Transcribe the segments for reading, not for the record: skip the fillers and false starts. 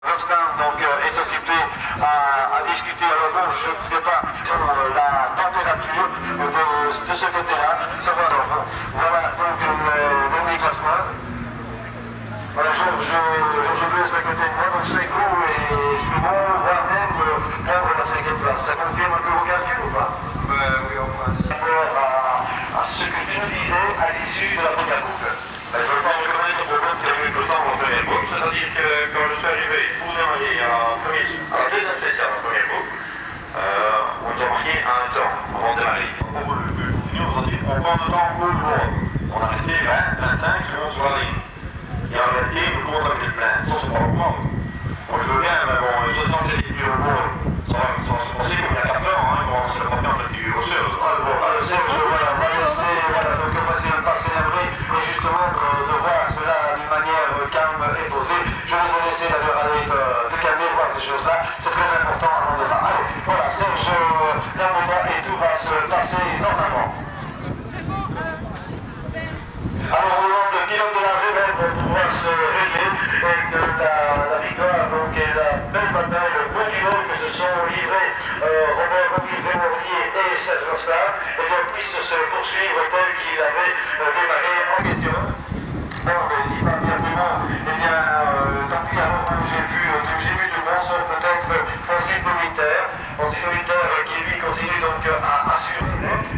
Roxdam donc est occupé à discuter. Alors bon, je ne sais pas sur la température de ce côté-là. Ça va. Bon, voilà donc le classement. Voilà, Georges Bleu est à côté de moi, donc Seco et Spumon va même prendre la 5e place. Ça confirme un peu vos calculs ou pas? Oui, on passe. Par rapport à ce que tu nous disais à l'issue de la première coupe. Je pense que le problème qu'il y a eu le temps en premier groupe, c'est-à-dire que quand je suis arrivé, vous avez en la deuxième session en premier groupe, on nous a marqué un temps avant de démarrer. Nous, on a dit, on prend le temps au droit. On a resté 20, 25 secondes sur la ligne. Et en réalité, tout le monde a fait le plein. Ça, c'est pas le moment. Moi, je veux bien, mais bon, les autres temps, j'ai dit au bord. Ça va se passer comme il y a 4 ans, hein, bon, c'est pas bien de petit au sol. Alors, Serge, voilà, on va laisser, voilà, donc on va essayer de ne pas s'énerver, mais justement de voir cela d'une manière calme et posée. Je vais vous laisser d'ailleurs aller te calmer, voir ces choses-là. C'est très important avant de départ. Allez, voilà, Serge, là on va et tout va se passer normalement. Alors, on demande le pilote de la ZL pour pouvoir se régler et de la victoire, donc, et la belle bataille, le bon duo que se sont livrés Robert Roquet-Morlier et Serge Roxdam, et bien puisse se poursuivre tel qu'il avait démarré en question. Bon, mais si pas bien tout le monde, eh bien, tant pis, alors j'ai vu tout le monde, sauf peut-être Francis de Winter. Francis de Winter qui lui continue donc à assurer.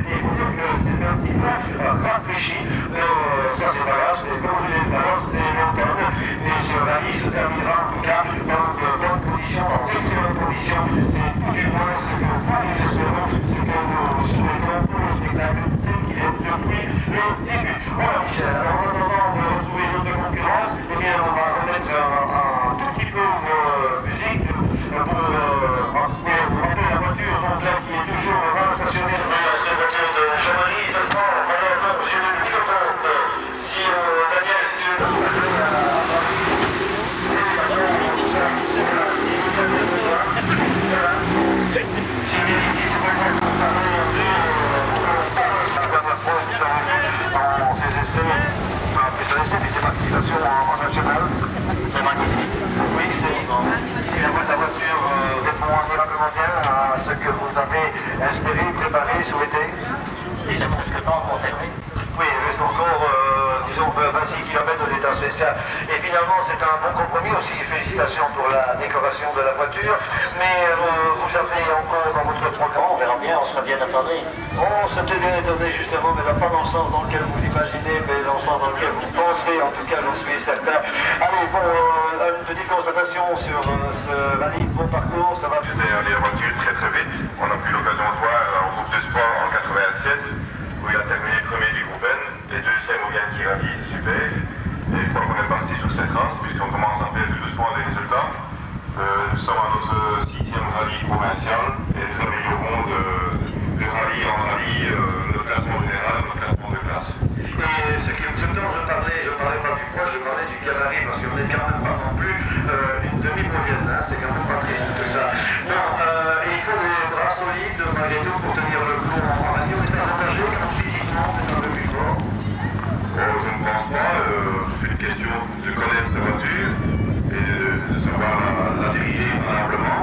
Et il faut dire que c'est un petit peu rafraîchi, mais ça c'est pas grave, c'est comme vous l'avez dit, c'est l'automne. Et ce rallye se terminera en tout cas dans de bonnes conditions, dans d'excellentes conditions. C'est tout du moins ce que nous espérons, ce que nous souhaitons pour le spectacle tel qu'il est depuis le début. Voilà Michel, alors en attendant de retrouver notre concurrence, eh bien on va remettre un tout petit peu de musique pour rappeler la voiture donc là qui est toujours stationnée dans cette voiture de Jean-Marie Delfort. Alors monsieur le microphone, si Daniel, si tu veux passer à si bien ici tu peux pas comparer un peu la dernière fois dans ces essais, après ces essais, mais ces participations en national, c'est magnifique. Oui, c'est la voiture répond admirablement bien à ce que vous avez espéré, préparé, souhaité. Et j'ai presque pas encore terminé. Oui, il reste encore, disons, 26 km d'état spécial. Et finalement, c'est un bon compromis aussi. Félicitations pour la décoration de la voiture. Mais vous avez encore dans votre programme... On verra bien, on sera bien attendri. On se bien étonné justement, mais pas dans le sens dans lequel vous imaginez, mais dans le sens dans lequel vous pensez. En tout cas, j'en suis certain. Allez, bon, une petite constatation sur ce rallye, bon parcours, ça va bien. Les voitures très très vite. On a eu l'occasion de voir en groupe de sport en 87. Où il a terminé premier du groupe N, et deuxième au Yankee Rally, c'est super. Et je crois qu'on est parti sur cette race, puisqu'on commence à faire tout doucement des résultats. Nous sommes à notre 6e rallye provincial, et nous améliorons de rallye en rallye notre classement général, notre classement de classe. Et ce dont je parlais pas du poids, je parlais du gabarit, parce qu'on n'est quand même pas non plus une demi-moyenne, hein, c'est quand même pas triste tout ça. Non, il faut des bras solides malgré tout pour tenir le coup en rallye. On est avantagé quand physiquement c'est un peu plus fort. Je ne pense pas, c'est une question de connaître sa voiture et de savoir la diriger valablement.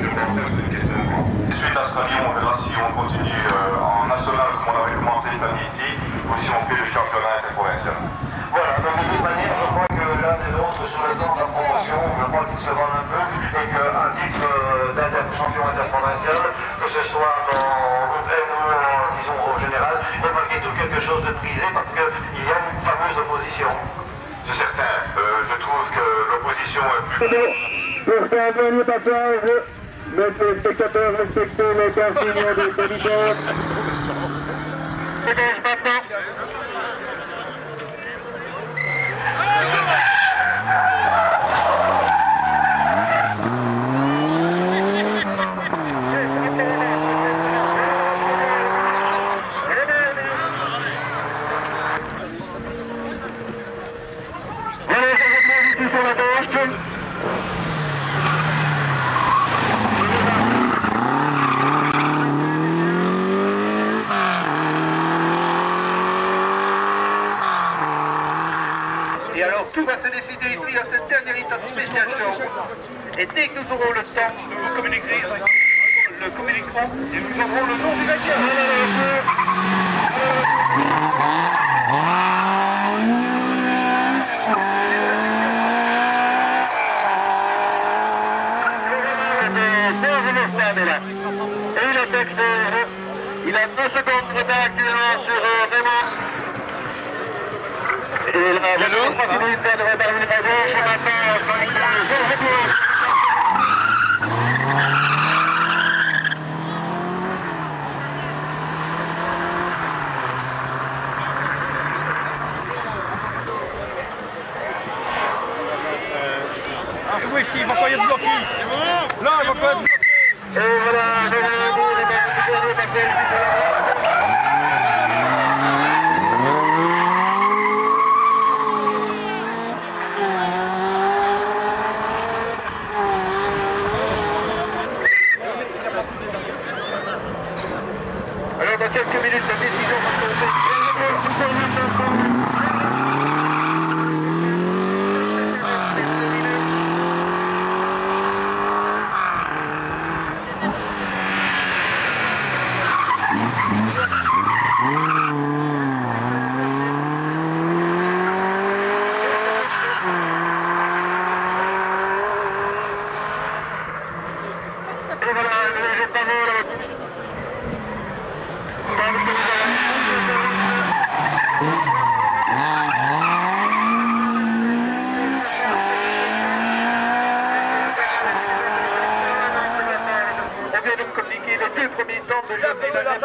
Je pense que c'est une question de temps. Suite à ce rallye, on verra si on continue en national comme on avait commencé cette année ici, ou si on fait le championnat interprovincial. Voilà, donc de toute manière, je crois que l'un et l'autre, sur le temps de la promotion, je crois qu'ils se vendent un peu, et qu'un titre champion interprovincial, que ce soit dans groupe N ou disons au général, est malgré tout quelque chose de prisé, parce qu'il y a une fameuse opposition. C'est certain, je trouve que l'opposition est plus... Pour faire un dernier passage, les spectateurs respectez les consignes des commissaires. Sur la gauche. Et dès que nous aurons le temps, nous vous communiquerons et nous aurons le nom du vainqueur. Et il attaque il a 2 secondes de retard actuellement sur Raymond. Et la possibilité de retard de la gauche, oui, il va pas y être bloqué. C'est bon. Là, il va pas être bloqué. Et voilà, alors dans quelques minutes, la décision va se faire.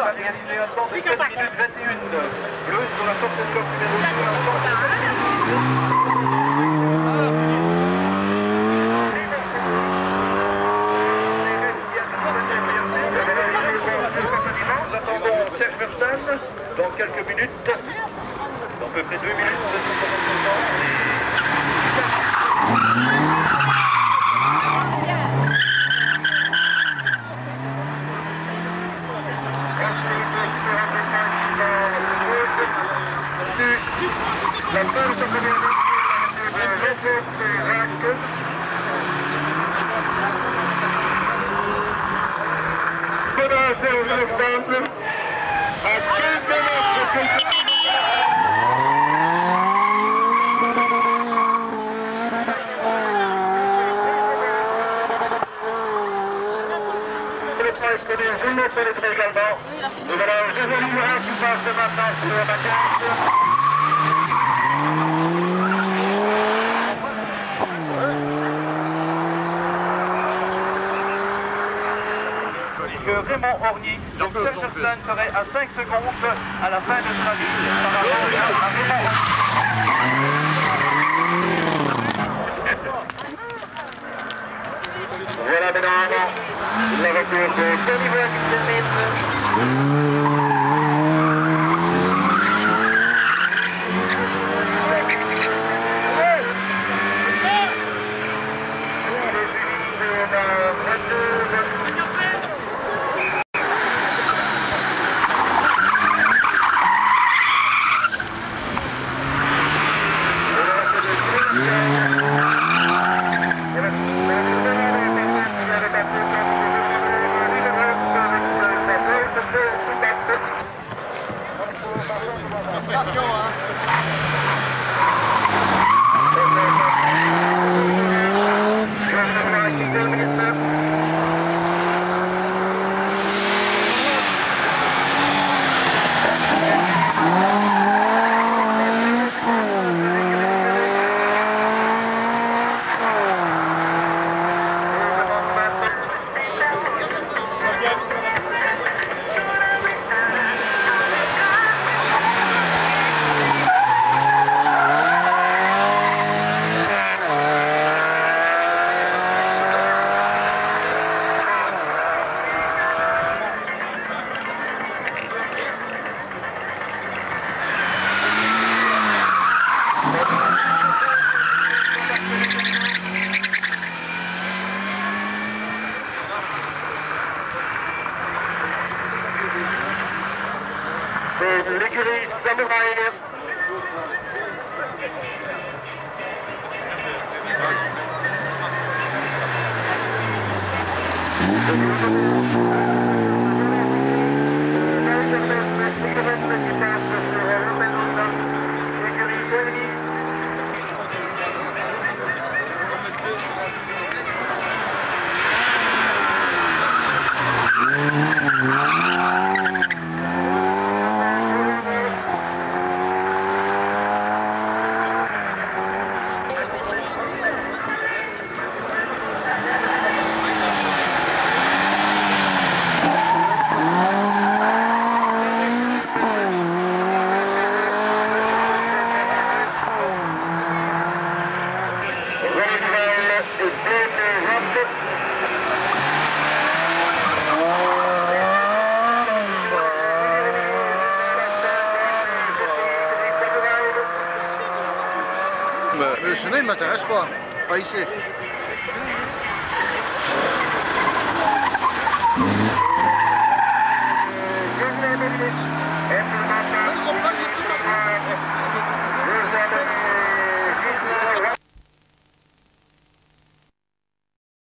Réalisé un temps de 7 minutes 21. Bleu sur la sortie de numéro 2. Nous attendons Serge Verstappen dans quelques minutes, dans à peu près 2 minutes, de son Raymond Ornier, donc Serge Verstappen serait à 5 secondes à la fin de sa vie par rapport à Raymond Ornier. Voilà maintenant la voiture de Tony l'écurie Samouraï. Le chemin ne m'intéresse pas ici.